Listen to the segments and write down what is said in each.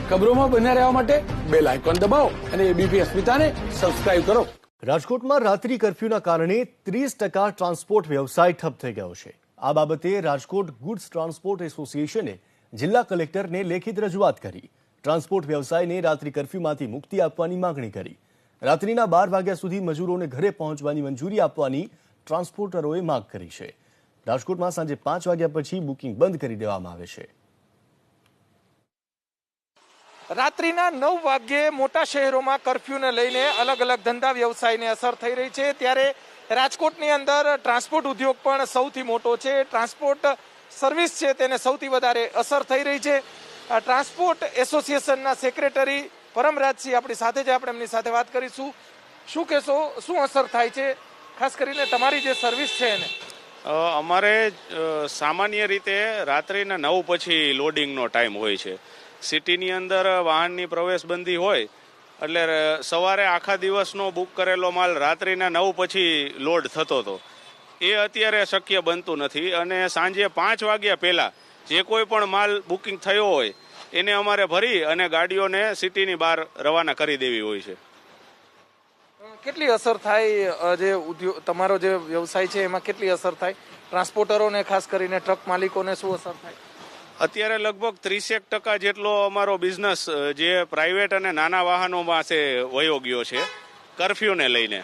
ખબરોમાં બન્યા રહેવા માટે બેલ આઇકોન દબાવો અને એબીપી અસ્મિતાને સબસ્ક્રાઇબ કરો. રાજકોટમાં રાત્રિ કર્ફ્યુના કારણે 30% ટ્રાન્સપોર્ટ વ્યવસાય ઠપ થઈ ગયો છે. આ બાબતે રાજકોટ ગુડ્સ ટ્રાન્સપોર્ટ એસોસિએશને જિલ્લા કલેક્ટરને લેખિત રજૂઆત કરી. ટ્રાન્સપોર્ટ વ્યવસાયને રાત્રિ કર્ફ્યુમાંથી મુક્તિ આપવાની માંગણી કરી. રાત્રિના 12 વાગ્યા સુધી મજૂરોને ઘરે પહોંચવાની મંજૂરી આપવાની ટ્રાન્સપોર્ટરોએ માંગ કરી છે. રાજકોટમાં સાંજે 5 વાગ્યા પછી બુકિંગ બંધ કરી દેવામાં આવે છે. રાત્રિના 9 વાગ્યે મોટા શહેરોમાં કર્ફ્યુને લઈને અલગ અલગ ધંધા વ્યવસાયને અસર થઈ રહી છે, ત્યારે રાજકોટની અંદર ટ્રાન્સપોર્ટ ઉદ્યોગ પણ સૌથી મોટો છે. ટ્રાન્સપોર્ટ સર્વિસ છે તેને સૌથી વધારે અસર થઈ રહી છે. ટ્રાન્સપોર્ટ એસોસિએશનના સેક્રેટરી પરમરાજસિંહ આપણી સાથે જ, આપણે એમની સાથે વાત કરીશું. શું કહેશો, શું અસર થાય છે ખાસ કરીને તમારી જે સર્વિસ છે એને? અમારે સામાન્ય રીતે રાત્રિના 9 પછી લોડિંગનો ટાઈમ હોય છે. સિટીની અંદર વાહનની પ્રવેશબંધી હોય એટલે સવારે આખા દિવસનો બુક કરેલો માલ રાત્રિના 9 પછી લોડ થતો હતો. એ અત્યારે શક્ય બનતું નથી અને સાંજે 5 વાગ્યા પહેલાં જે કોઈ પણ માલ બુકિંગ થયો હોય એને અમારે ભરી અને ગાડીઓને સિટીની બહાર રવાના કરી દેવી હોય છે. કેટલી અસર થાય, જે ઉદ્યોગ તમારો જે વ્યવસાય છે એમાં કેટલી અસર થાય? ટ્રાન્સપોર્ટરોને ખાસ કરીને ટ્રક માલિકોને શું અસર થાય? અત્યારે લગભગ 30% જેટલો અમારો બિઝનેસ જે પ્રાઇવેટ અને નાના વાહનોમાં છે વયો ગયો છે કર્ફ્યુને લઈને.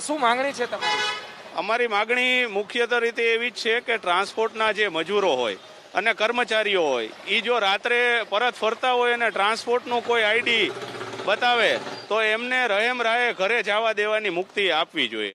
શું માંગણી છે તમારી? અમારી માગણી મુખ્યતઃ રીતે એવી જ છે કે ટ્રાન્સપોર્ટના જે મજૂરો હોય અને કર્મચારીઓ હોય એ જો રાત્રે પરત ફરતા હોય અને ટ્રાન્સપોર્ટનું કોઈ આઈડી બતાવે તો એમને રહેમ રાહે ઘરે જવા દેવાની મુક્તિ આપવી જોઈએ.